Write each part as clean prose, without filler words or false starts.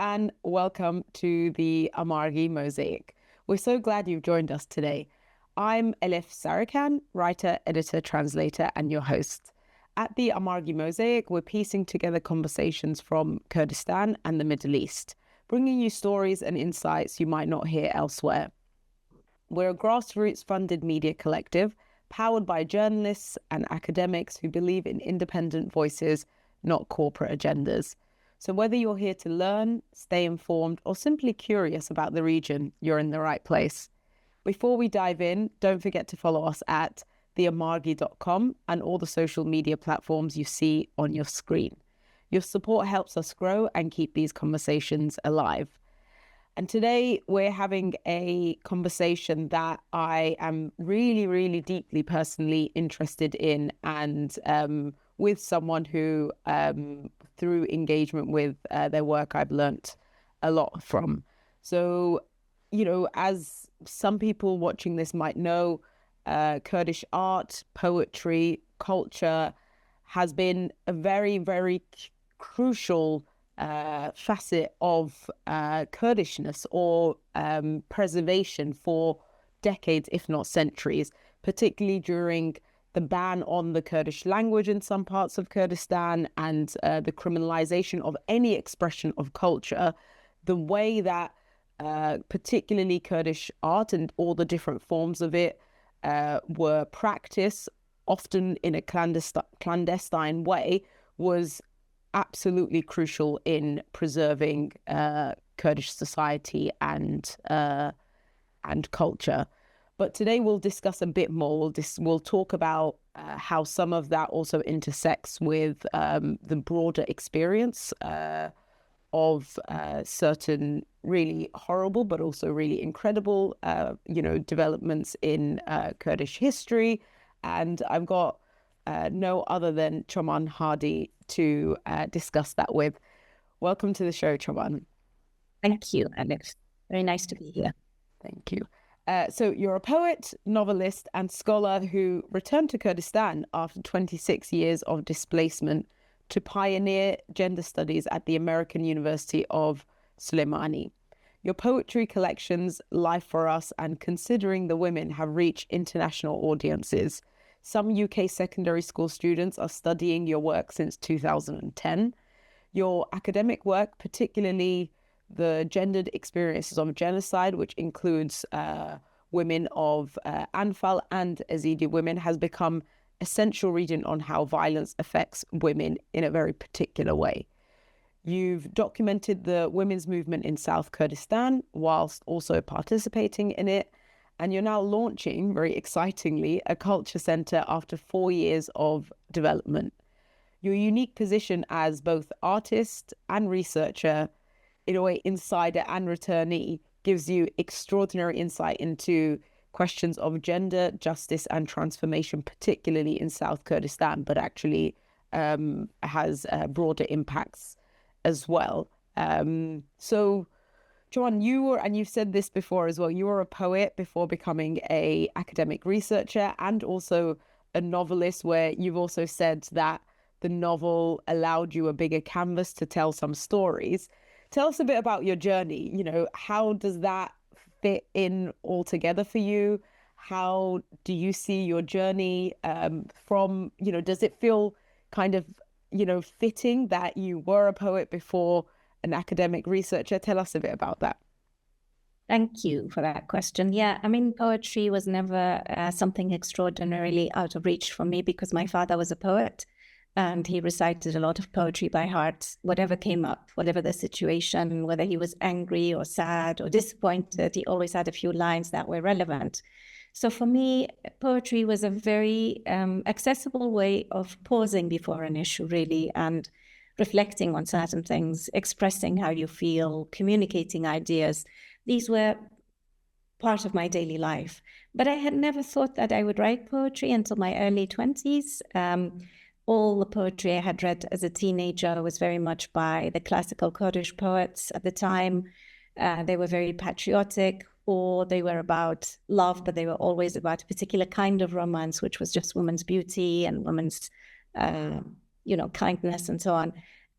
and welcome to the Amargi Mosaic. We're so glad you've joined us today. I'm Elif Sarican, writer, editor, translator, and your host. At the Amargi Mosaic, we're piecing together conversations from Kurdistan and the Middle East, bringing you stories and insights you might not hear elsewhere. We're a grassroots-funded media collective powered by journalists and academics who believe in independent voices, not corporate agendas. So whether you're here to learn, stay informed, or simply curious about the region, you're in the right place. Before we dive in, don't forget to follow us at theamargi.com and all the social media platforms you see on your screen. Your support helps us grow and keep these conversations alive. And today we're having a conversation that I am really, really deeply personally interested in, and with someone who, through engagement with their work, I've learnt a lot from. So, as some people watching this might know, Kurdish art, poetry, culture has been a very, very crucial facet of Kurdishness or preservation for decades, if not centuries, particularly during the ban on the Kurdish language in some parts of Kurdistan and the criminalization of any expression of culture. The way that particularly Kurdish art and all the different forms of it were practiced, often in a clandestine way, was absolutely crucial in preserving Kurdish society and culture. But today we'll discuss a bit more. We'll talk about how some of that also intersects with the broader experience of certain really horrible but also really incredible developments in Kurdish history. And I've got no other than Choman Hardi to discuss that with. Welcome to the show, Choman. Thank you, Elif. Very nice to be here. Thank you. So you're a poet, novelist, and scholar who returned to Kurdistan after 26 years of displacement to pioneer gender studies at the American University of Soleimani. Your poetry collections, Life for Us and Considering the Women, have reached international audiences. Some UK secondary school students are studying your work since 2010. Your academic work, particularly the gendered experiences of genocide, which includes women of Anfal and Ezidi women, has become essential reading on how violence affects women in a very particular way. You've documented the women's movement in South Kurdistan whilst also participating in it. And you're now launching, very excitingly, a culture centre after 4 years of development. Your unique position as both artist and researcher, in a way insider and returnee, gives you extraordinary insight into questions of gender, justice and transformation, particularly in South Kurdistan, but actually has broader impacts as well. So, Joanne, you've said this before as well, you were a poet before becoming an academic researcher and also a novelist, where you've also said that the novel allowed you a bigger canvas to tell some stories. Tell us a bit about your journey. How does that fit in all together for you? How do you see your journey from, does it feel kind of, fitting that you were a poet before an academic researcher? Tell us a bit about that. Thank you for that question. Yeah, I mean, poetry was never something extraordinarily out of reach for me because my father was a poet. And he recited a lot of poetry by heart, whatever came up, whatever the situation, whether he was angry or sad or disappointed, he always had a few lines that were relevant. So for me, poetry was a very accessible way of pausing before an issue, really, and reflecting on certain things, expressing how you feel, communicating ideas. These were part of my daily life. But I had never thought that I would write poetry until my early 20s. All the poetry I had read as a teenager was very much by the classical Kurdish poets at the time. They were very patriotic, or they were about love, but they were always about a particular kind of romance, which was just women's beauty and women's, kindness and so on.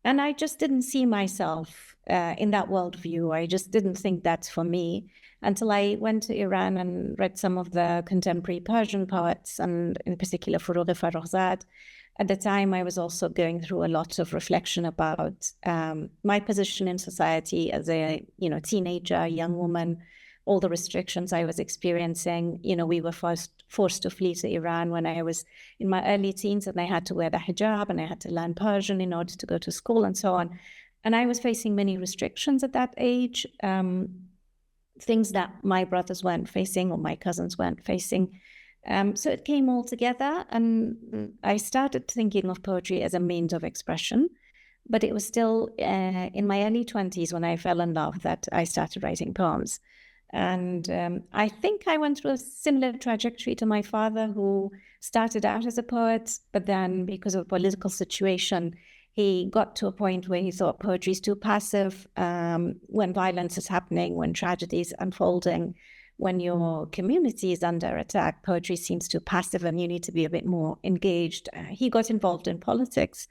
And I just didn't see myself in that worldview. I just didn't think that's for me until I went to Iran and read some of the contemporary Persian poets, and in particular Furugh Farrokhzad. At the time, I was also going through a lot of reflection about my position in society as a teenager, young woman, all the restrictions I was experiencing. We were forced to flee to Iran when I was in my early teens, and I had to wear the hijab and I had to learn Persian in order to go to school and so on. And I was facing many restrictions at that age, things that my brothers weren't facing or my cousins weren't facing. So it came all together, and I started thinking of poetry as a means of expression. But it was still in my early 20s when I fell in love that I started writing poems. And I think I went through a similar trajectory to my father, who started out as a poet, but then because of political situation, he got to a point where he thought poetry is too passive. When violence is happening, when tragedy is unfolding, when your community is under attack, poetry seems too passive and you need to be a bit more engaged. He got involved in politics.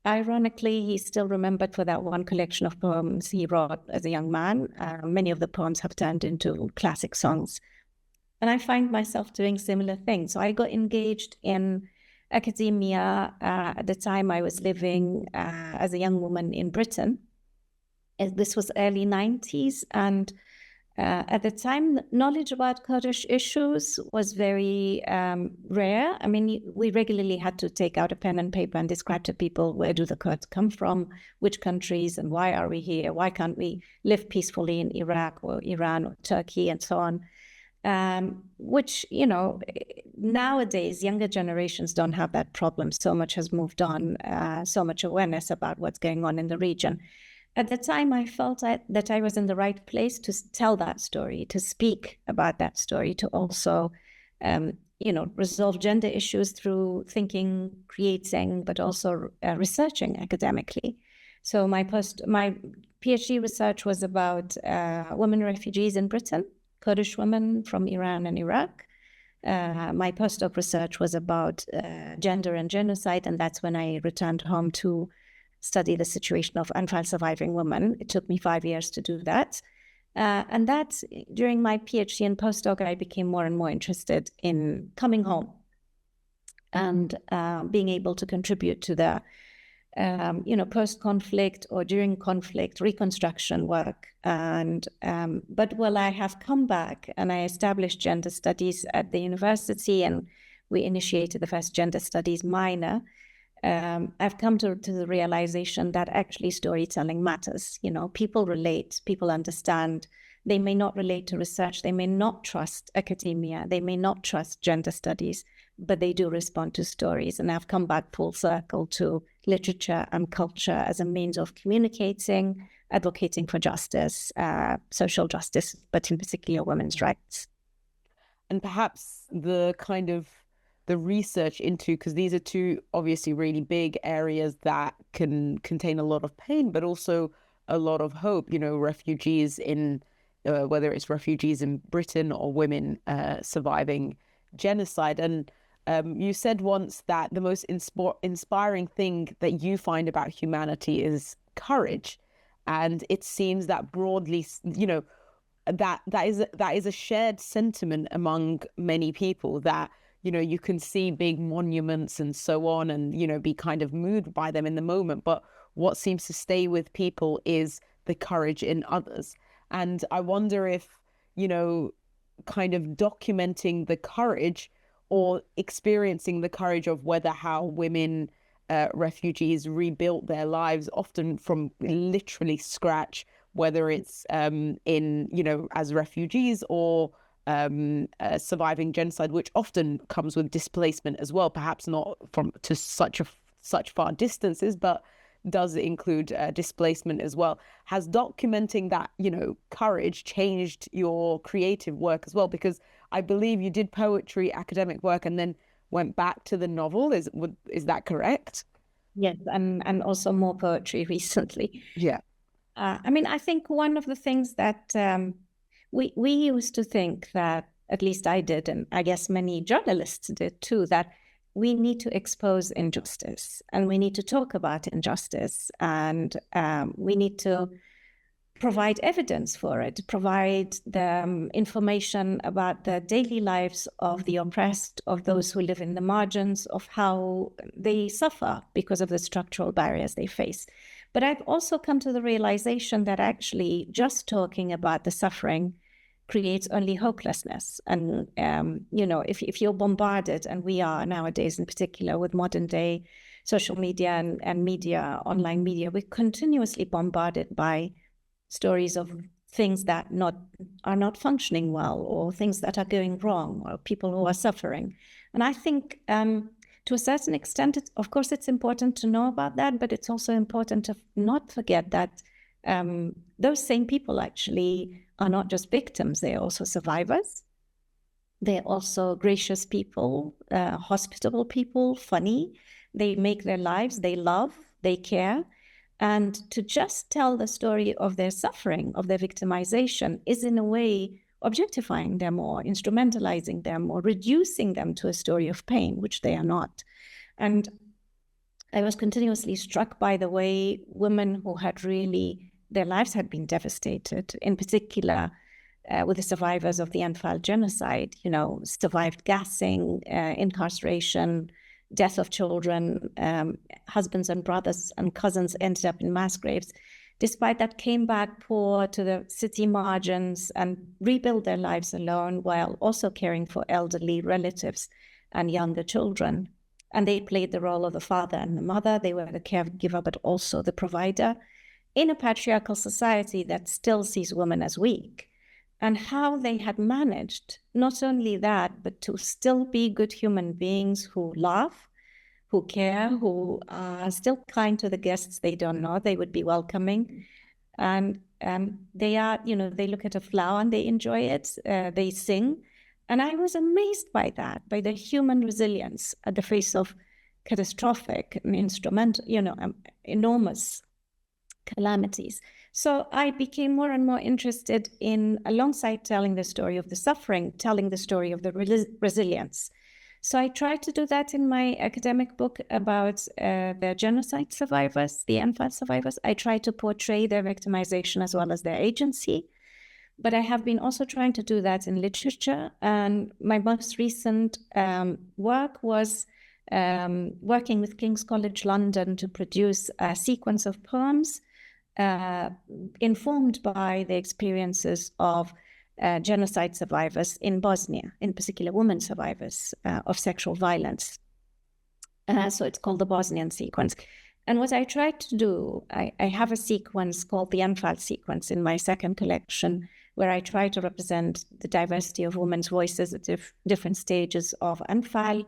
Ironically, he's still remembered for that one collection of poems he wrote as a young man. Many of the poems have turned into classic songs. And I find myself doing similar things. So I got engaged in academia. At the time, I was living as a young woman in Britain. This was early 90s. And at the time, knowledge about Kurdish issues was very rare. I mean, we regularly had to take out a pen and paper and describe to people, where do the Kurds come from, which countries, and why are we here? Why can't we live peacefully in Iraq or Iran or Turkey and so on? Which, nowadays, younger generations don't have that problem. So much has moved on, so much awareness about what's going on in the region. At the time, I felt that I was in the right place to tell that story, to speak about that story, to also, resolve gender issues through thinking, creating, but also researching academically. So my PhD research was about women refugees in Britain, Kurdish women from Iran and Iraq. My postdoc research was about gender and genocide, and that's when I returned home to study the situation of unfiled surviving women. It took me 5 years to do that. And that, during my PhD and postdoc, I became more and more interested in coming home and being able to contribute to the, post-conflict or during conflict reconstruction work. And but while I have come back and I established gender studies at the university, and we initiated the first gender studies minor, I've come to the realization that actually storytelling matters. People relate, people understand. They may not relate to research, they may not trust academia, they may not trust gender studies, but they do respond to stories. And I've come back full circle to literature and culture as a means of communicating, advocating for justice, social justice, but in particular women's rights. And perhaps the research into, because these are two obviously really big areas that can contain a lot of pain, but also a lot of hope. Refugees in, whether it's refugees in Britain or women surviving genocide. And you said once that the most inspiring thing that you find about humanity is courage. And it seems that broadly, that is a shared sentiment among many people, that you can see big monuments and so on and, be kind of moved by them in the moment. But what seems to stay with people is the courage in others. And I wonder if, kind of documenting the courage or experiencing the courage of how women, refugees rebuilt their lives, often from literally scratch, whether it's as refugees or surviving genocide, which often comes with displacement as well, perhaps not to such far distances, but does include displacement as well. Has documenting that, courage changed your creative work as well? Because I believe you did poetry, academic work, and then went back to the novel. Is that correct? Yes, and also more poetry recently. Yeah. I think one of the things that we used to think, that at least I did, and I guess many journalists did too, that we need to expose injustice, and we need to talk about injustice, and we need to provide evidence for it, provide the information about the daily lives of the oppressed, of those who live in the margins, of how they suffer because of the structural barriers they face. But I've also come to the realization that actually just talking about the suffering creates only hopelessness. And, if you're bombarded, and we are nowadays in particular with modern day social media and media, online media, we're continuously bombarded by stories of things that are not functioning well, or things that are going wrong, or people who are suffering. And I think to a certain extent, of course, it's important to know about that, but it's also important to not forget that those same people actually are not just victims, they're also survivors. They're also gracious people, hospitable people, funny. They make their lives, they love, they care. And to just tell the story of their suffering, of their victimization, is in a way objectifying them, or instrumentalizing them, or reducing them to a story of pain, which they are not. And I was continuously struck by the way women who had really, their lives had been devastated, in particular with the survivors of the Anfal genocide, survived gassing, incarceration, death of children, husbands and brothers and cousins ended up in mass graves. Despite that, came back poor to the city margins and rebuilt their lives alone, while also caring for elderly relatives and younger children. And they played the role of the father and the mother. They were the caregiver, but also the provider in a patriarchal society that still sees women as weak. And how they had managed, not only that, but to still be good human beings who laugh, who care, who are still kind to the guests they don't know, they would be welcoming. And they are, they look at a flower and they enjoy it, they sing. And I was amazed by that, by the human resilience at the face of catastrophic and instrumental, enormous calamities. So I became more and more interested in, alongside telling the story of the suffering, telling the story of the resilience. So I tried to do that in my academic book about the genocide survivors, the Anfal survivors. I tried to portray their victimization as well as their agency. But I have been also trying to do that in literature. And my most recent work was working with King's College London to produce a sequence of poems informed by the experiences of genocide survivors in Bosnia, in particular women survivors of sexual violence. So it's called the Bosnian sequence. And what I tried to do, I have a sequence called the Anfal sequence in my second collection, where I try to represent the diversity of women's voices at different stages of Anfal.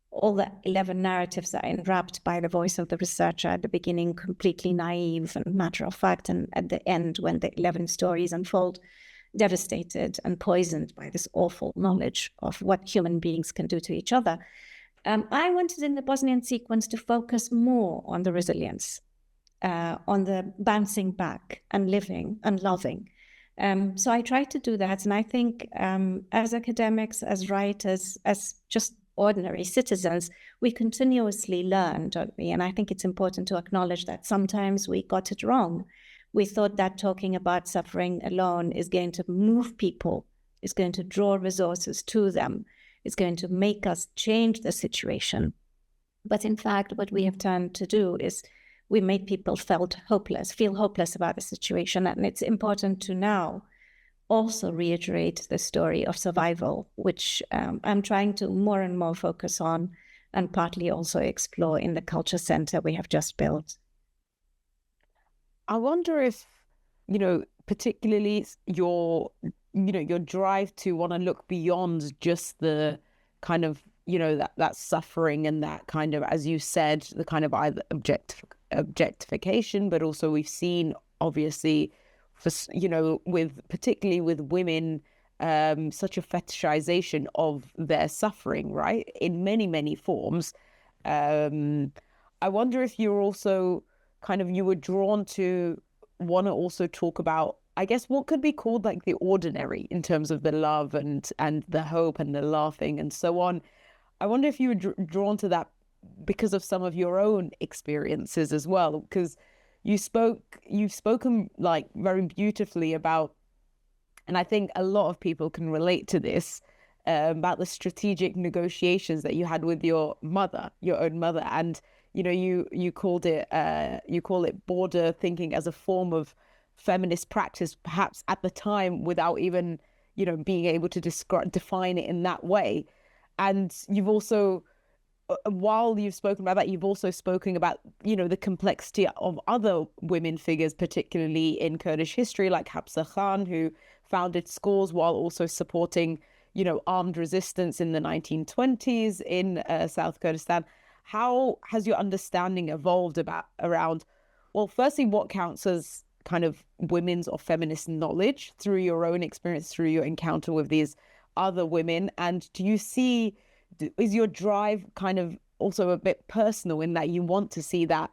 All the 11 narratives are enwrapped by the voice of the researcher, at the beginning completely naive and matter of fact, and at the end, when the 11 stories unfold, devastated and poisoned by this awful knowledge of what human beings can do to each other. I wanted in the Bosnian sequence to focus more on the resilience, on the bouncing back and living and loving. So I tried to do that. And I think as academics, as writers, as just ordinary citizens, we continuously learn, don't we? And I think it's important to acknowledge that sometimes we got it wrong. We thought that talking about suffering alone is going to move people, is going to draw resources to them, is going to make us change the situation. But in fact, what we have turned to do is we made people feel hopeless about the situation. And it's important to now also reiterate the story of survival, which I'm trying to more and more focus on, and partly also explore in the culture center we have just built. I wonder if, particularly your drive to want to look beyond just the kind of, that suffering and that kind of, as you said, the kind of either objectification, but also we've seen, obviously, particularly with women, such a fetishization of their suffering, right, in many, many forms. I wonder if you're also you were drawn to want to also talk about, I guess, what could be called like the ordinary in terms of the love and the hope and the laughing and so on. I wonder if you were drawn to that because of some of your own experiences as well, because you've spoken like very beautifully about, and I think a lot of people can relate to this, about the strategic negotiations that you had with your mother, your own mother, and you called it you call it border thinking as a form of feminist practice, perhaps at the time without even being able to define it in that way. And you've also, while you've spoken about that, you've also spoken about, the complexity of other women figures, particularly in Kurdish history, like Hapsa Khan, who founded schools while also supporting, armed resistance in the 1920s in South Kurdistan. How has your understanding evolved around, well, firstly, what counts as kind of women's or feminist knowledge through your own experience, through your encounter with these other women? And do you see, is your drive kind of also a bit personal in that you want to see that,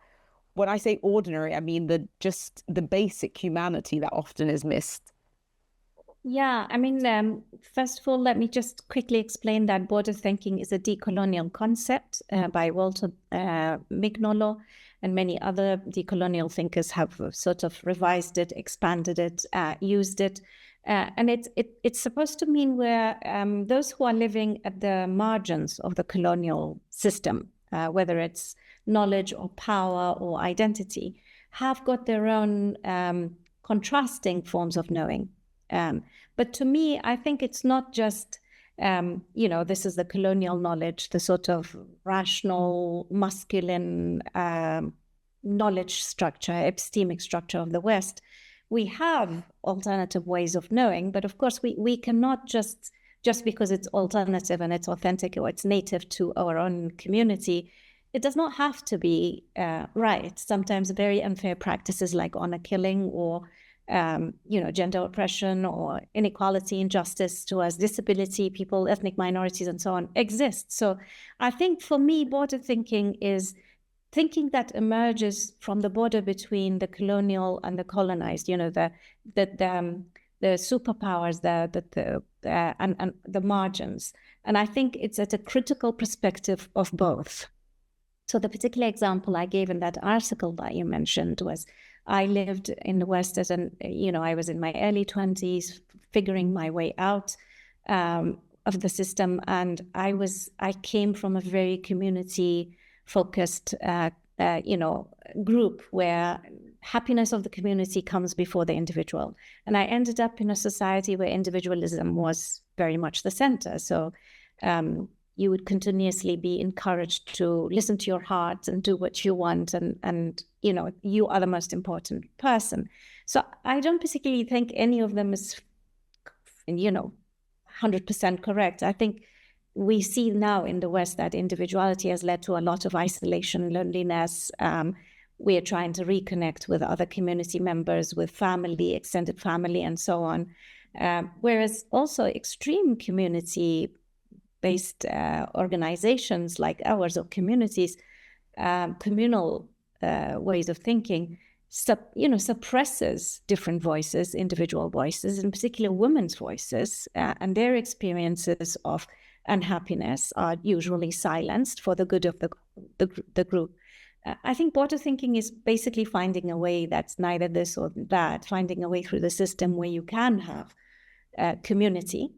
when I say ordinary, I mean just the basic humanity that often is missed? Yeah, I mean, first of all, let me just quickly explain that border thinking is a decolonial concept by Walter Mignolo, and many other decolonial thinkers have sort of revised it, expanded it, used it. And it's supposed to mean where those who are living at the margins of the colonial system, whether it's knowledge or power or identity, have got their own contrasting forms of knowing. But to me, I think it's not just, this is the colonial knowledge, the sort of rational, masculine knowledge structure, epistemic structure of the West. We have alternative ways of knowing, but of course we cannot just because it's alternative and it's authentic or it's native to our own community, it does not have to be right. Sometimes very unfair practices like honor killing or gender oppression or inequality, injustice towards disability, people, ethnic minorities, and so on exist. So I think for me, border thinking is thinking that emerges from the border between the colonial and the colonized, the superpowers, and the margins. And I think it's at a critical perspective of both. So the particular example I gave in that article that you mentioned was, I lived in the West as I was in my early 20s, figuring my way out of the system. And I came from a very community-focused, group where happiness of the community comes before the individual. And I ended up in a society where individualism was very much the center. So you would continuously be encouraged to listen to your heart and do what you want, and you are the most important person. So I don't particularly think any of them is 100% correct. I think we see now in the West that individuality has led to a lot of isolation, loneliness. We are trying to reconnect with other community members, with family, extended family, and so on. Whereas also extreme community-based organizations like ours, or communities, communal ways of thinking, suppresses different voices, individual voices, in particular women's voices, and their experiences of unhappiness are usually silenced for the good of the group. I think border thinking is basically finding a way that's neither this or that, finding a way through the system where you can have community,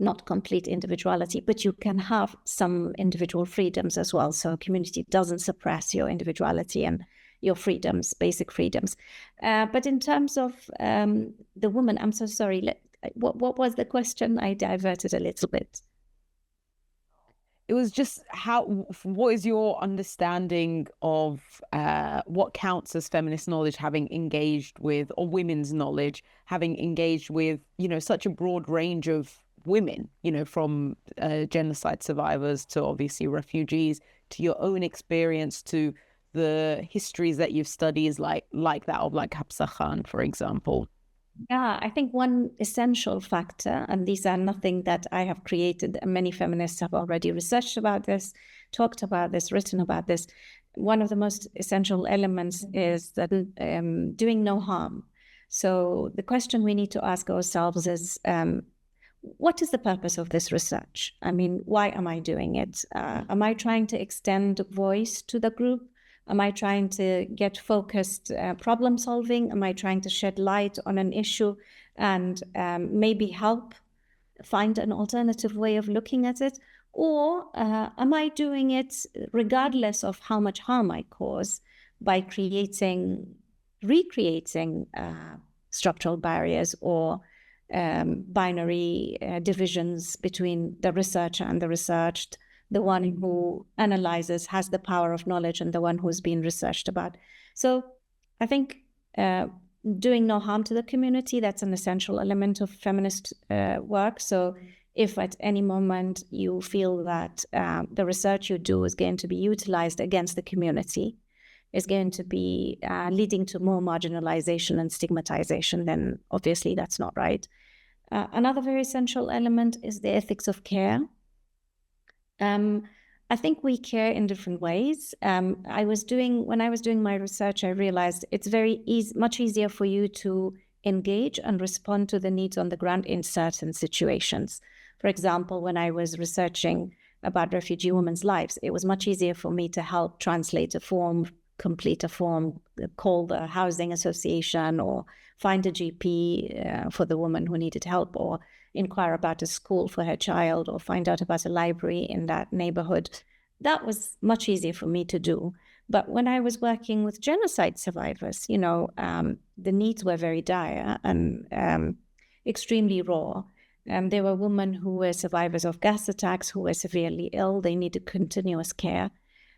not complete individuality, but you can have some individual freedoms as well. So community doesn't suppress your individuality and your freedoms, basic freedoms. But in terms of the woman, I'm so sorry, what was the question? I diverted a little bit. It was just what is your understanding of what counts as feminist knowledge, having engaged with, or women's knowledge, having engaged with, such a broad range of women, from genocide survivors to obviously refugees, to your own experience, to the histories that you've studied, like that of like Hapsa Khan, for example. Yeah, I think one essential factor, and these are nothing that I have created, many feminists have already researched about this, talked about this, written about this. One of the most essential elements is that doing no harm. So the question we need to ask ourselves is, what is the purpose of this research? I mean, why am I doing it? Am I trying to extend voice to the group? Am I trying to get focused problem solving? Am I trying to shed light on an issue and maybe help find an alternative way of looking at it? Or am I doing it regardless of how much harm I cause by recreating structural barriers or binary divisions between the researcher and the researched? The one who analyzes has the power of knowledge and the one who's been researched about. So I think doing no harm to the community, that's an essential element of feminist work. So if at any moment you feel that the research you do is going to be utilized against the community, is going to be leading to more marginalization and stigmatization, then obviously that's not right. Another very essential element is the ethics of care. I think we care in different ways. When I was doing my research, I realized it's much easier for you to engage and respond to the needs on the ground in certain situations. For example, when I was researching about refugee women's lives, it was much easier for me to help translate a form, complete a form, call the housing association, or find a GP for the woman who needed help, or inquire about a school for her child, or find out about a library in that neighborhood. That was much easier for me to do. But when I was working with genocide survivors, the needs were very dire and extremely raw. There were women who were survivors of gas attacks, who were severely ill. They needed continuous care.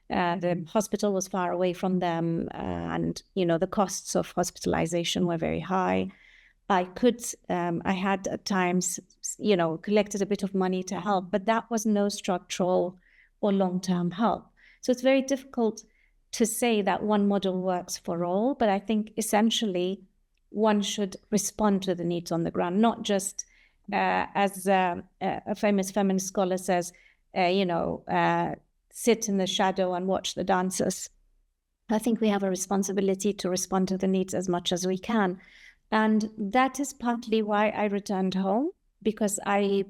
The hospital was far away from them, and the costs of hospitalization were very high. I had at times, collected a bit of money to help, but that was no structural or long-term help. So it's very difficult to say that one model works for all, but I think essentially one should respond to the needs on the ground, not just as a famous feminist scholar says, sit in the shadow and watch the dancers. I think we have a responsibility to respond to the needs as much as we can. And that is partly why I returned home, because I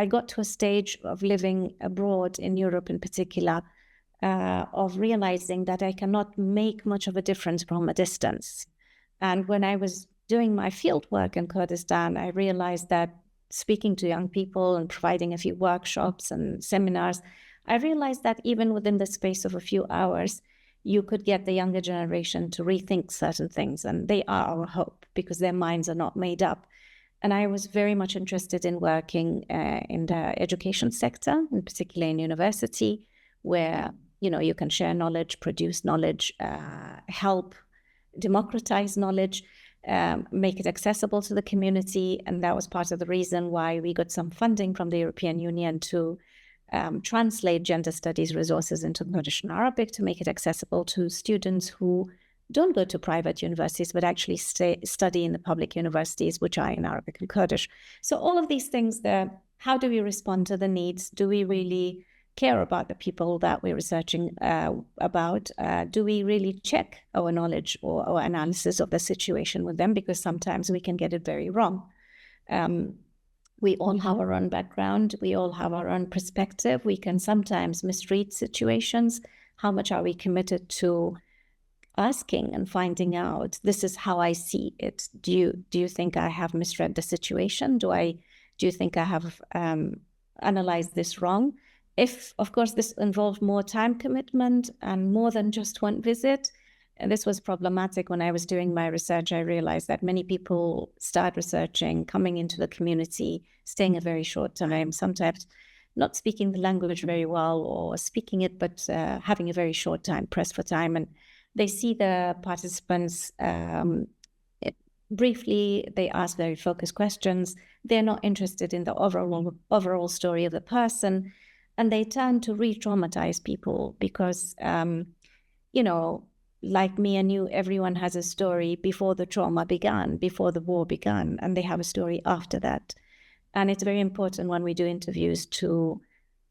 got to a stage of living abroad in Europe in particular, of realizing that I cannot make much of a difference from a distance. And when I was doing my field work in Kurdistan, I realized that speaking to young people and providing a few workshops and seminars, I realized that even within the space of a few hours, you could get the younger generation to rethink certain things. And they are our hope, because their minds are not made up. And I was very much interested in working in the education sector, in particular in university, where you can share knowledge, produce knowledge, help democratize knowledge, make it accessible to the community. And that was part of the reason why we got some funding from the European Union to translate gender studies resources into Kurdish and Arabic, to make it accessible to students who don't go to private universities, but actually study in the public universities, which are in Arabic and Kurdish. So all of these things there, how do we respond to the needs? Do we really care about the people that we're researching about? Do we really check our knowledge or our analysis of the situation with them? Because sometimes we can get it very wrong. We all have our own background. We all have our own perspective. We can sometimes misread situations. How much are we committed to asking and finding out, this is how I see it? Do you think I have misread the situation? Do you think I have analyzed this wrong? If, of course, this involved more time commitment and more than just one visit, and this was problematic when I was doing my research. I realized that many people start researching, coming into the community, staying a very short time, sometimes not speaking the language very well, or speaking it, but having a very short time, pressed for time. And they see the participants briefly, they ask very focused questions. They're not interested in the overall story of the person. And they tend to re-traumatize people because, like me and you, everyone has a story before the trauma began, before the war began, and they have a story after that. And it's very important when we do interviews to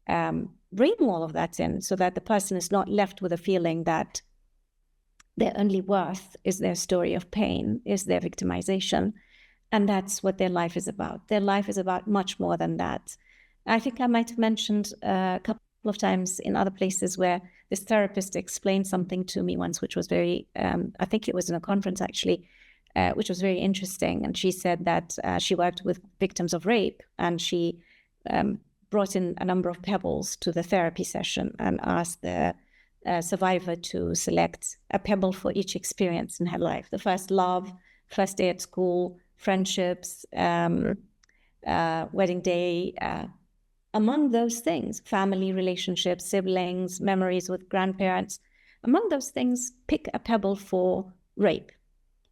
bring all of that in, so that the person is not left with a feeling that their only worth is their story of pain, is their victimization. And that's what their life is about. Their life is about much more than that. I think I might have mentioned a couple of times in other places where this therapist explained something to me once, which was very, I think it was in a conference actually, which was very interesting. And she said that she worked with victims of rape, and she brought in a number of pebbles to the therapy session and asked the survivor to select a pebble for each experience in her life. The first love, first day at school, friendships, wedding day, among those things, family relationships, siblings, memories with grandparents. Among those things, pick a pebble for rape.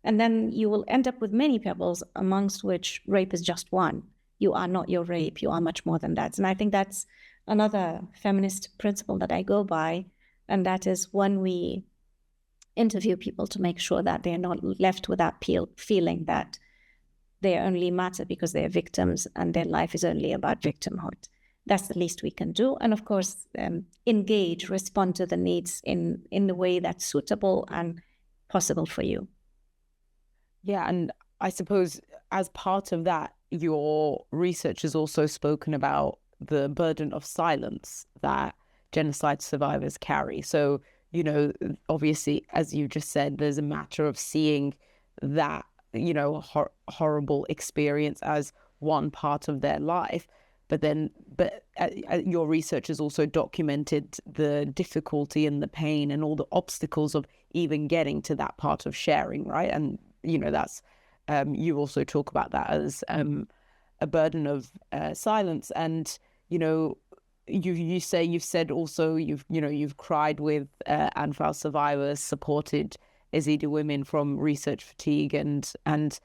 And then you will end up with many pebbles, amongst which rape is just one. You are not your rape. You are much more than that. And I think that's another feminist principle that I go by. And that is when we interview people to make sure that they're not left with that feeling that they only matter because they're victims and their life is only about victimhood. That's the least we can do. And of course, engage, respond to the needs in the way that's suitable and possible for you. Yeah, and I suppose as part of that, your research has also spoken about the burden of silence that genocide survivors carry. So, you know, obviously, as you just said, there's a matter of seeing that, you know, horrible experience as one part of their life. But your research has also documented the difficulty and the pain and all the obstacles of even getting to that part of sharing, right? And, you know, that's, you also talk about that as a burden of silence. And, you know, you've said also you've cried with Anfal survivors, supported Ezidi women from research fatigue, and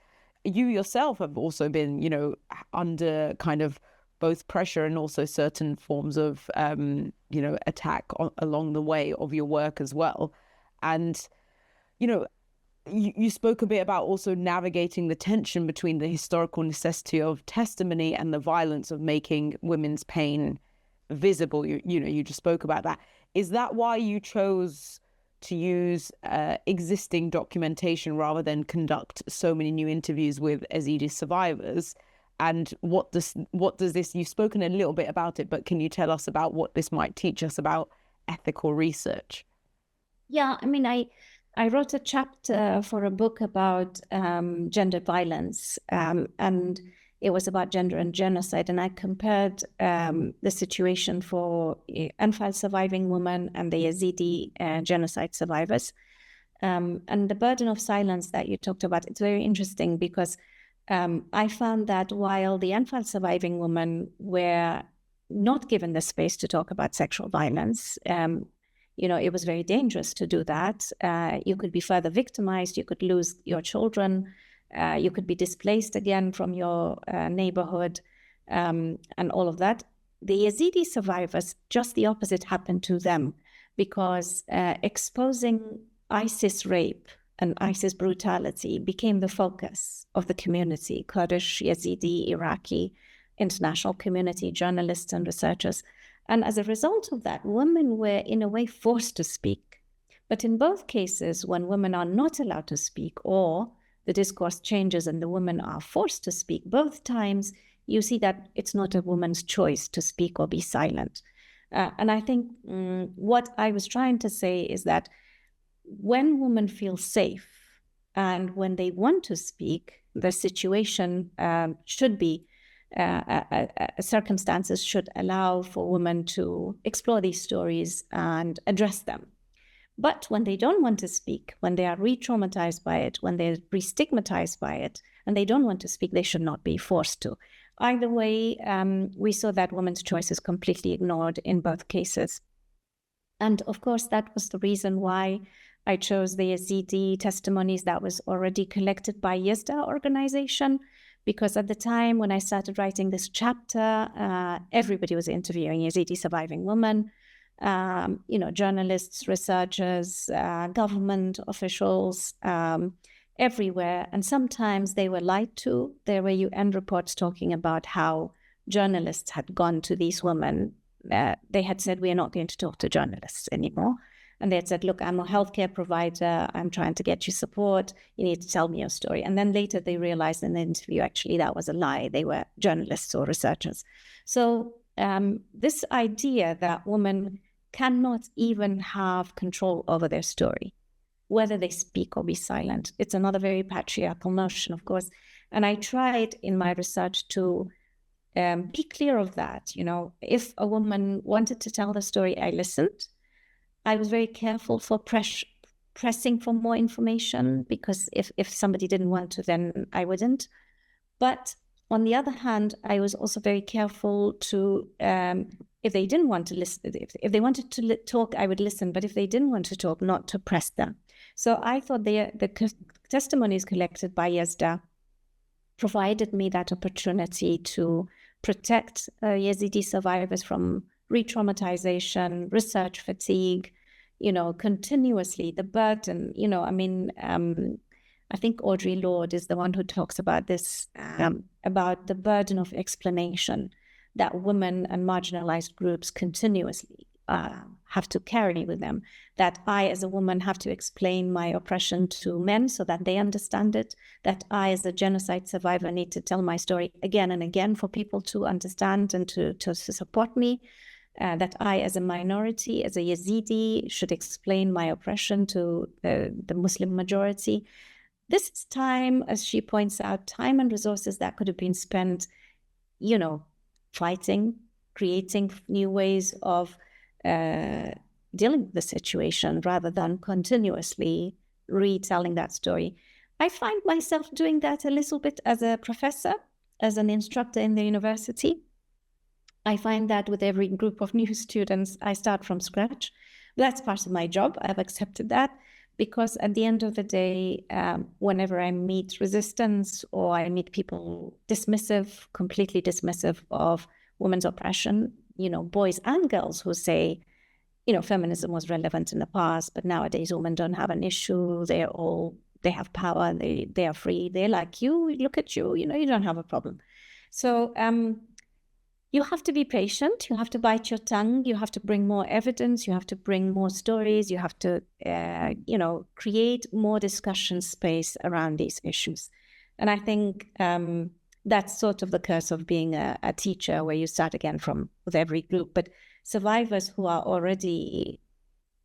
you yourself have also been, you know, under kind of both pressure and also certain forms of you know, attack along the way of your work as well. And, you know, you spoke a bit about also navigating the tension between the historical necessity of testimony and the violence of making women's pain visible. You know, you just spoke about that. Is that why you chose to use existing documentation rather than conduct so many new interviews with Ezidi survivors? And what does this, you've spoken a little bit about it, but can you tell us about what this might teach us about ethical research? Yeah, I mean, I wrote a chapter for a book about gender violence, and it was about gender and genocide. And I compared the situation for Anfal surviving women and the Yazidi genocide survivors. And the burden of silence that you talked about, it's very interesting because I found that while the Anfal surviving women were not given the space to talk about sexual violence, you know, it was very dangerous to do that. You could be further victimized. You could lose your children. You could be displaced again from your neighborhood, and all of that. The Yazidi survivors, just the opposite happened to them, because exposing ISIS rape and ISIS brutality became the focus of the community: Kurdish, Yazidi, Iraqi, international community, journalists and researchers. And as a result of that, women were in a way forced to speak. But in both cases, when women are not allowed to speak or the discourse changes and the women are forced to speak, both times you see that it's not a woman's choice to speak or be silent. And I think what I was trying to say is that when women feel safe and when they want to speak, the situation should be, circumstances should allow for women to explore these stories and address them. But when they don't want to speak, when they are re-traumatized by it, when they're re-stigmatized by it, and they don't want to speak, they should not be forced to. Either way, we saw that women's choice is completely ignored in both cases. And of course, that was the reason why I chose the Ezidi testimonies that was already collected by Yezda organization, because at the time when I started writing this chapter, everybody was interviewing Yazidi surviving women, you know, journalists, researchers, government officials, everywhere. And sometimes they were lied to. There were UN reports talking about how journalists had gone to these women. They had said, we are not going to talk to journalists anymore. And they had said, look, I'm a healthcare provider. I'm trying to get you support. You need to tell me your story. And then later they realized in the interview, actually, that was a lie. They were journalists or researchers. So this idea that women cannot even have control over their story, whether they speak or be silent, it's another very patriarchal notion, of course. And I tried in my research to be clear of that. If a woman wanted to tell the story, I listened. I was very careful for pressing for more information, because if somebody didn't want to, then I wouldn't. But on the other hand, I was also very careful to, if they didn't want to listen, if they wanted to talk, I would listen. But if they didn't want to talk, not to press them. So I thought the testimonies collected by Yazda provided me that opportunity to protect Yazidi survivors from re-traumatization, research fatigue, continuously, the burden, I think Audre Lorde is the one who talks about this, about the burden of explanation that women and marginalized groups continuously have to carry with them, that I, as a woman, have to explain my oppression to men so that they understand it, that I, as a genocide survivor, need to tell my story again and again for people to understand and to support me, that I, as a minority, as a Yazidi, should explain my oppression to the Muslim majority. This is time, as she points out, time and resources that could have been spent, fighting, creating new ways of dealing with the situation, rather than continuously retelling that story. I find myself doing that a little bit as a professor, as an instructor in the university. I find that with every group of new students, I start from scratch. That's part of my job. I've accepted that, because at the end of the day, whenever I meet resistance or I meet people completely dismissive of women's oppression, boys and girls who say, feminism was relevant in the past, but nowadays women don't have an issue. They have power. They are free. They're like you. Look at you. You don't have a problem. So you have to be patient. You have to bite your tongue. You have to bring more evidence. You have to bring more stories. You have to, create more discussion space around these issues. And I think that's sort of the curse of being a teacher, where you start again with every group. But survivors who are already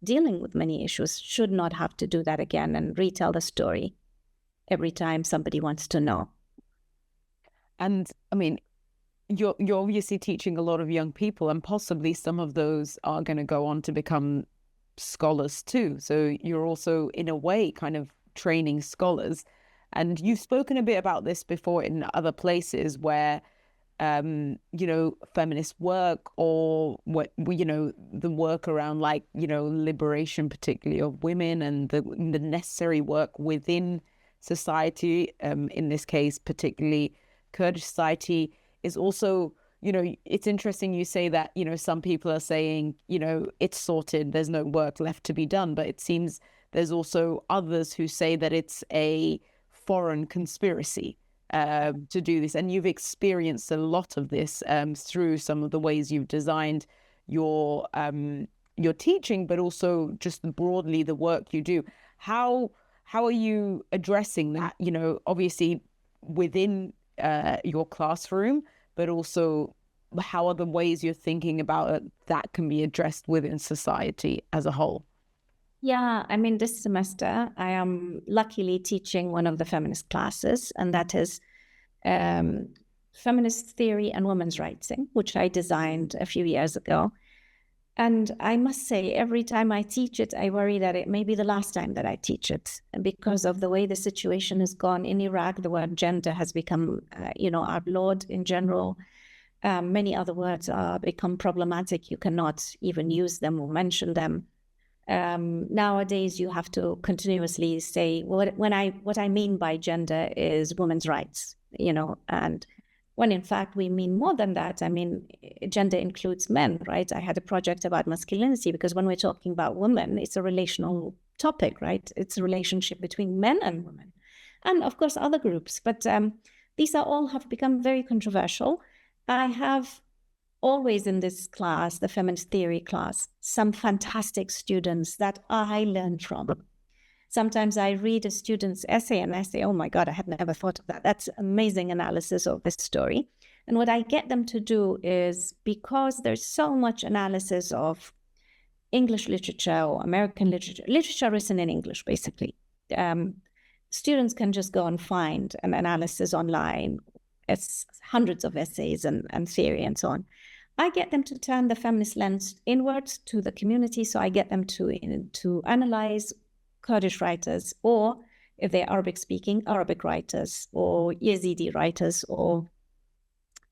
dealing with many issues should not have to do that again and retell the story every time somebody wants to know. And I mean, you're obviously teaching a lot of young people, and possibly some of those are going to go on to become scholars too. So you're also, in a way, kind of training scholars. And you've spoken a bit about this before in other places where, feminist work, or the work around liberation, particularly of women, and the necessary work within society, in this case, particularly Kurdish society, is also, it's interesting you say that, some people are saying, it's sorted, there's no work left to be done. But it seems there's also others who say that it's a foreign conspiracy to do this. And you've experienced a lot of this through some of the ways you've designed your teaching, but also just broadly the work you do. How are you addressing that, obviously within your classroom, but also how are the ways you're thinking about it that can be addressed within society as a whole? Yeah, I mean, this semester I am luckily teaching one of the feminist classes, and that is feminist theory and women's rights, which I designed a few years ago. And I must say, every time I teach it, I worry that it may be the last time that I teach it, because of the way the situation has gone in Iraq. The word gender has become, outlawed in general. Many other words are become problematic. You cannot even use them or mention them. Nowadays, you have to continuously say, what I mean by gender is women's rights, and when in fact we mean more than that. I mean, gender includes men, right? I had a project about masculinity, because when we're talking about women, it's a relational topic, right? It's a relationship between men and women, and of course other groups. But these are all have become very controversial. I have always in this class, the feminist theory class, some fantastic students that I learned from. Sometimes I read a student's essay and I say, oh my God, I had never thought of that. That's amazing analysis of this story. And what I get them to do is, because there's so much analysis of English literature or American literature written in English, basically. Students can just go and find an analysis online. It's hundreds of essays and theory and so on. I get them to turn the feminist lens inwards to the community. So I get them to analyze Kurdish writers, or if they're Arabic speaking, Arabic writers, or Yazidi writers, or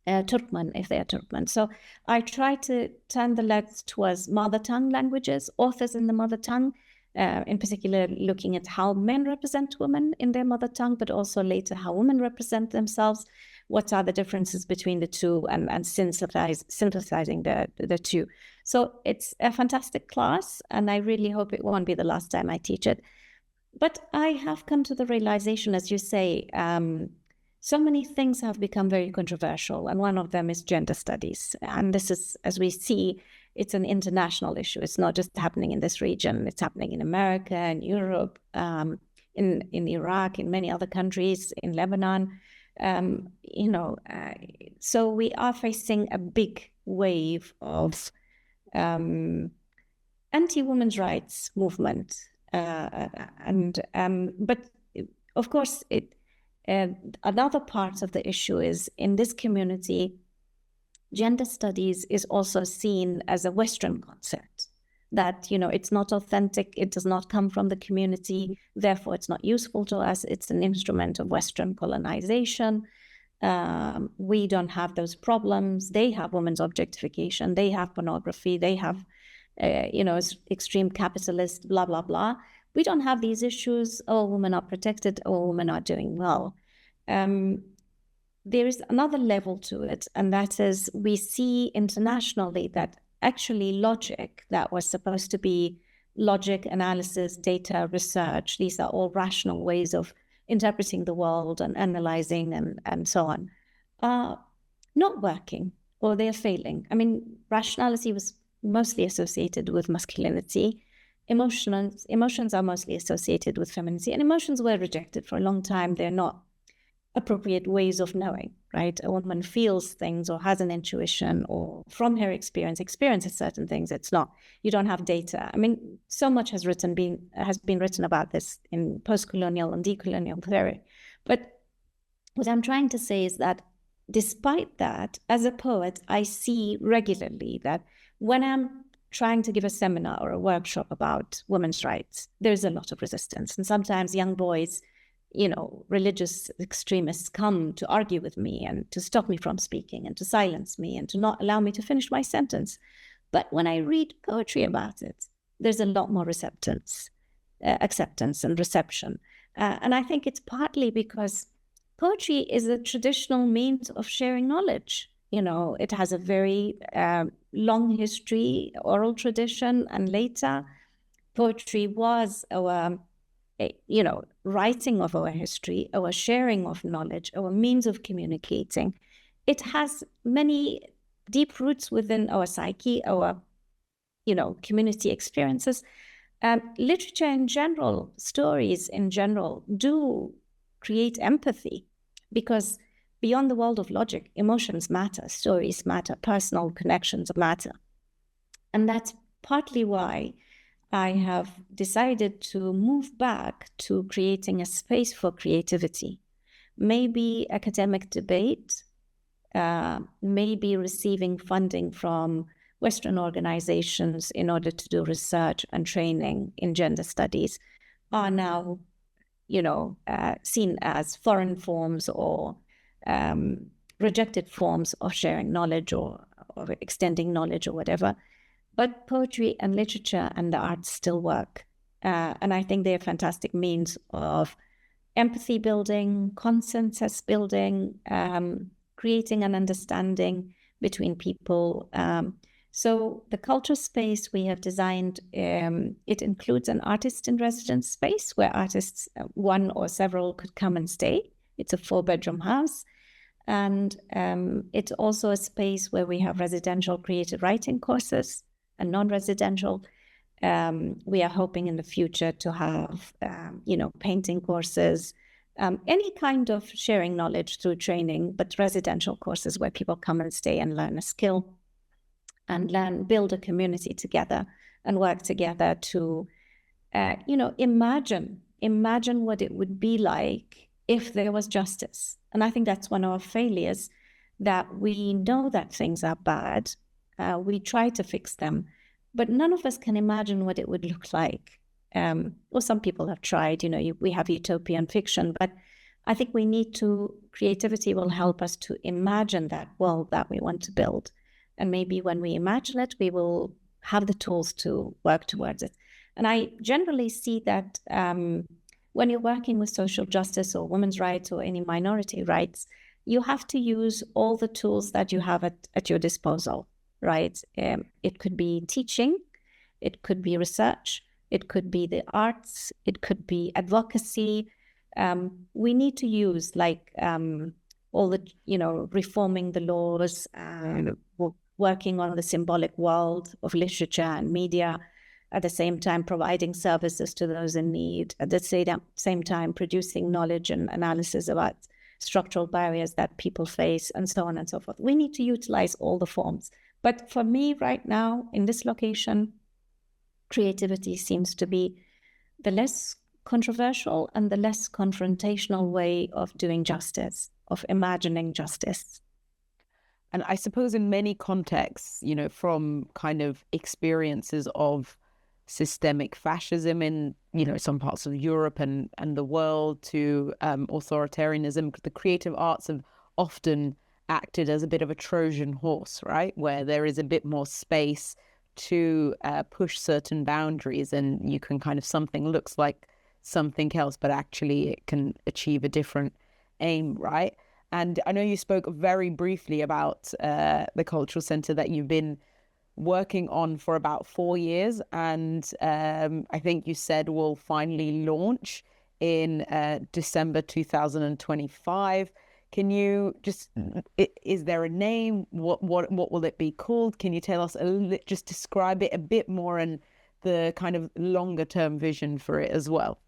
Turkmen, if they are Turkmen. So I try to turn the lens towards mother tongue languages, authors in the mother tongue, in particular looking at how men represent women in their mother tongue, but also later how women represent themselves. What are the differences between the two, and synthesizing the two. So it's a fantastic class, and I really hope it won't be the last time I teach it. But I have come to the realization, as you say, so many things have become very controversial, and one of them is gender studies. And this is, as we see, it's an international issue. It's not just happening in this region. It's happening in America, in Europe, in Iraq, in many other countries, in Lebanon. So we are facing a big wave of anti-women's rights movement. But of course, another part of the issue is, in this community, gender studies is also seen as a Western concept, that, it's not authentic, it does not come from the community, therefore it's not useful to us, it's an instrument of Western colonization. We don't have those problems. They have women's objectification, they have pornography, they have, extreme capitalist, blah, blah, blah. We don't have these issues. Oh, women are protected. Oh, women are doing well. There is another level to it, and that is, we see internationally that actually logic that was supposed to be logic, analysis, data, research, these are all rational ways of interpreting the world and analyzing and so on, are not working, or they're failing. I mean, rationality was mostly associated with masculinity. Emotions are mostly associated with femininity, and emotions were rejected for a long time. They're not appropriate ways of knowing, right? A woman feels things or has an intuition, or from her experiences certain things. It's not, you don't have data. I mean, so much has been written about this in post-colonial and decolonial theory. But what I'm trying to say is that despite that, as a poet, I see regularly that when I'm trying to give a seminar or a workshop about women's rights, there's a lot of resistance. And sometimes young boys, religious extremists come to argue with me and to stop me from speaking and to silence me and to not allow me to finish my sentence. But when I read poetry about it, there's a lot more acceptance and reception. And I think it's partly because poetry is a traditional means of sharing knowledge. It has a very long history, oral tradition, and later poetry was our writing of our history, our sharing of knowledge, our means of communicating. It has many deep roots within our psyche, our, community experiences. Literature in general, stories in general, do create empathy, because beyond the world of logic, emotions matter, stories matter, personal connections matter. And that's partly why I have decided to move back to creating a space for creativity. Maybe academic debate, maybe receiving funding from Western organizations in order to do research and training in gender studies are now, seen as foreign forms or rejected forms of sharing knowledge or extending knowledge or whatever. But poetry and literature and the arts still work. And I think they're fantastic means of empathy building, consensus building, creating an understanding between people. So the culture space we have designed, it includes an artist in residence space where artists, one or several, could come and stay. It's a 4-bedroom house. And it's also a space where we have residential creative writing courses and non-residential. We are hoping in the future to have, painting courses, any kind of sharing knowledge through training, but residential courses where people come and stay and learn a skill and build a community together and work together to, imagine what it would be like if there was justice. And I think that's one of our failures, that we know that things are bad. We try to fix them, but none of us can imagine what it would look like. Well, some people have tried, we have utopian fiction, but I think creativity will help us to imagine that world that we want to build. And maybe when we imagine it, we will have the tools to work towards it. And I generally see that when you're working with social justice or women's rights or any minority rights, you have to use all the tools that you have at your disposal, right? It could be teaching, it could be research, it could be the arts, it could be advocacy. We need to use all the, reforming the laws, working on the symbolic world of literature and media, at the same time providing services to those in need, at the same time producing knowledge and analysis about structural barriers that people face, and so on and so forth. We need to utilize all the forms. But for me right now, in this location, creativity seems to be the less controversial and the less confrontational way of doing justice, of imagining justice. And I suppose in many contexts, from kind of experiences of systemic fascism in, some parts of Europe and the world to authoritarianism, the creative arts have often acted as a bit of a Trojan horse, right? Where there is a bit more space to push certain boundaries, and you can something looks like something else, but actually it can achieve a different aim, right? And I know you spoke very briefly about the cultural center that you've been working on for about 4 years, and I think you said will finally launch in December 2025. Can you is there a name? What will it be called? Can you tell us just describe it a bit more and the kind of longer term vision for it as well?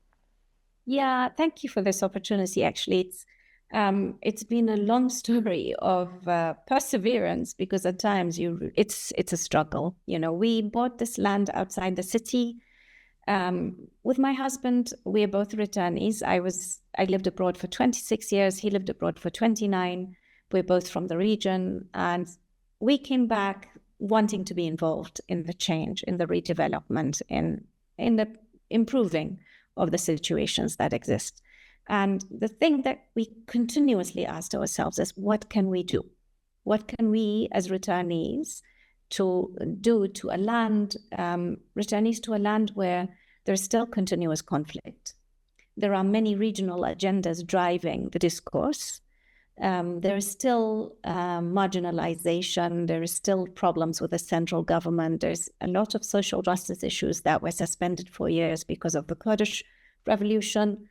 Yeah, thank you for this opportunity. Actually, it's been a long story of perseverance, because at times it's a struggle. We bought this land outside the city. With my husband, we are both returnees. I lived abroad for 26 years. He lived abroad for 29. We're both from the region, and we came back wanting to be involved in the change, in the redevelopment, in the improving of the situations that exist. And the thing that we continuously asked ourselves is, what can we do? What can we as returnees to do to a land, returnees to a land where there's still continuous conflict? There are many regional agendas driving the discourse. There is still marginalization. There is still problems with the central government. There's a lot of social justice issues that were suspended for years because of the Kurdish revolution.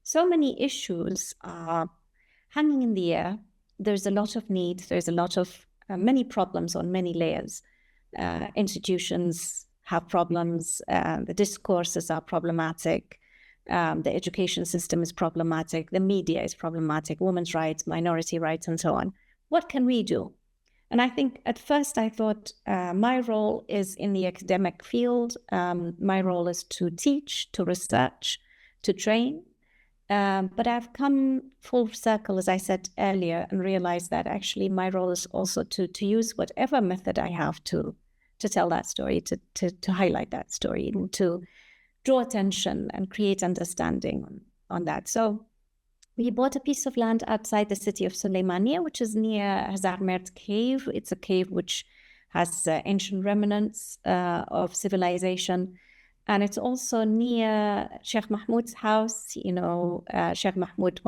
So many issues are hanging in the air. There's a lot of need. There's a lot of many problems on many layers. Institutions have problems. The discourses are problematic. The education system is problematic. The media is problematic. Women's rights, minority rights, and so on. What can we do? And I think at first I thought my role is in the academic field. My role is to teach, to research, to train. But I've come full circle, as I said earlier, and realized that actually my role is also to use whatever method I have to tell that story, to highlight that story, and to draw attention and create understanding on that. So we bought a piece of land outside the city of Suleymaniye, which is near Hazarmert cave. It's a cave which has ancient remnants of civilization. And it's also near Sheikh Mahmoud's house. Sheikh Mahmoud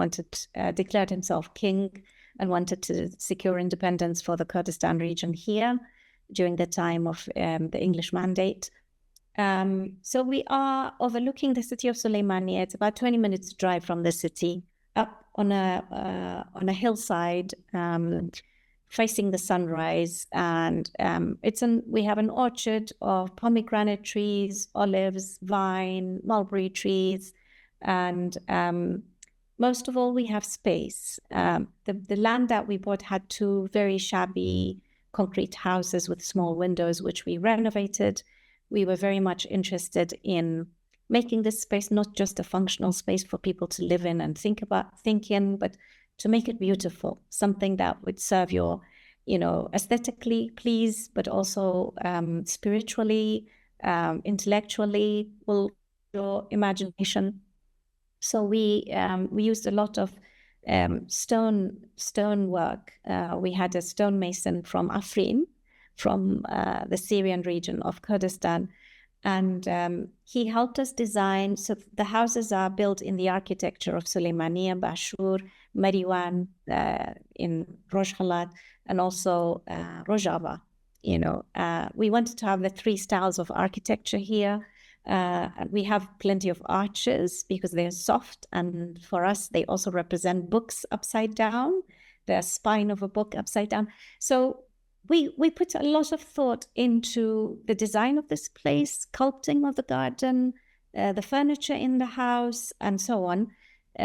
declared himself king and wanted to secure independence for the Kurdistan region here during the time of the English Mandate. So we are overlooking the city of Suleymaniye. It's about 20 minutes drive from the city. up on a hillside, facing the sunrise, and we have an orchard of pomegranate trees, olives, vine, mulberry trees, and most of all, we have space. The land that we bought had two very shabby concrete houses with small windows, which we renovated. We were very much interested in making this space not just a functional space for people to live in and think in, but to make it beautiful, something that would serve your, aesthetically please, but also spiritually, intellectually, will your imagination. So we used a lot of stone work. We had a stonemason from Afrin, from the Syrian region of Kurdistan, and he helped us design. So the houses are built in the architecture of Suleymaniye, Bashur, Mariwan in Rojhelat, and also Rojava. We wanted to have the three styles of architecture here. We have plenty of arches because they're soft, and for us they also represent books upside down, the spine of a book upside down. So we put a lot of thought into the design of this place, sculpting of the garden, the furniture in the house, and so on.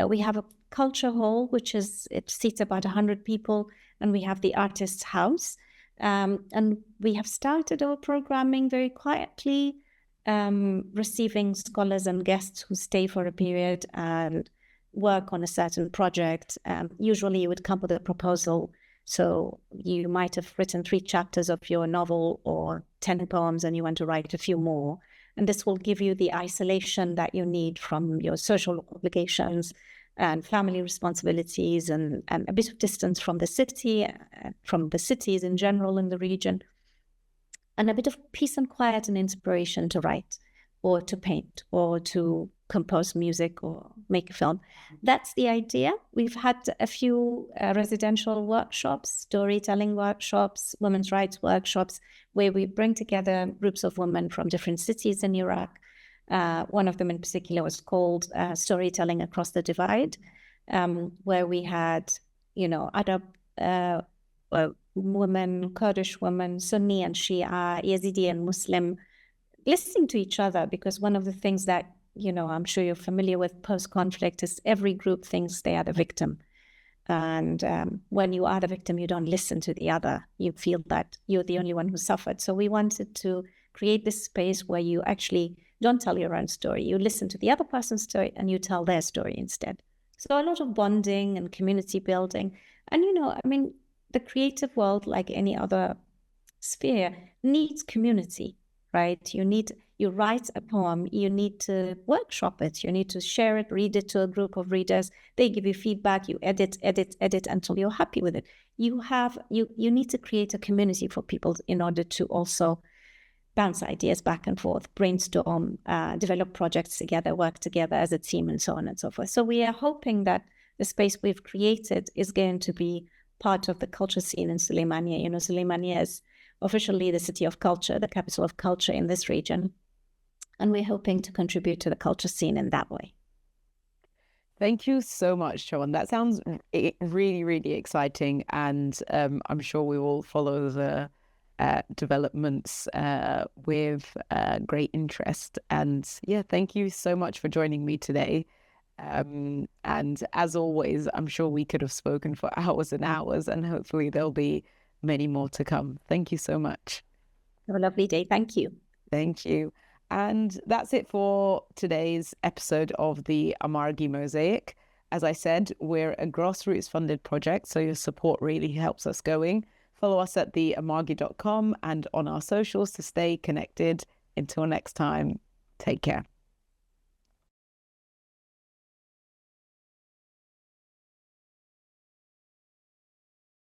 We have a culture hall, it seats about 100 people, and we have the artist's house. And we have started our programming very quietly, receiving scholars and guests who stay for a period and work on a certain project. Usually you would come with a proposal. So you might have written 3 chapters of your novel or 10 poems, and you want to write a few more. And this will give you the isolation that you need from your social obligations and family responsibilities, and a bit of distance from the city, from the cities in general in the region, and a bit of peace and quiet and inspiration to write or to paint or to compose music or make a film. That's the idea. We've had a few residential workshops, storytelling workshops, women's rights workshops, where we bring together groups of women from different cities in Iraq. One of them in particular was called Storytelling Across the Divide, where we had, Arab women, Kurdish women, Sunni and Shia, Yazidi and Muslim, listening to each other, because one of the things that, I'm sure you're familiar with post-conflict is every group thinks they are the victim. And when you are the victim, you don't listen to the other. You feel that you're the only one who suffered. So we wanted to create this space where you actually don't tell your own story. You listen to the other person's story and you tell their story instead. So a lot of bonding and community building. And, the creative world, like any other sphere, needs community, right? You write a poem, you need to workshop it, you need to share it, read it to a group of readers. They give you feedback, you edit until you're happy with it. You need to create a community for people in order to also bounce ideas back and forth, brainstorm, develop projects together, work together as a team, and so on and so forth. So we are hoping that the space we've created is going to be part of the culture scene in Suleymaniye. Suleymaniye is officially the city of culture, the capital of culture in this region. And we're hoping to contribute to the culture scene in that way. Thank you so much, Choman. That sounds really, really exciting. And I'm sure we will follow the developments with great interest. And yeah, thank you so much for joining me today. And as always, I'm sure we could have spoken for hours and hours, and hopefully there'll be many more to come. Thank you so much. Have a lovely day. Thank you. Thank you. And that's it for today's episode of the Amargi Mosaic. As I said, we're a grassroots funded project, so your support really helps us going. Follow us at theamargi.com and on our socials to stay connected. Until next time, take care.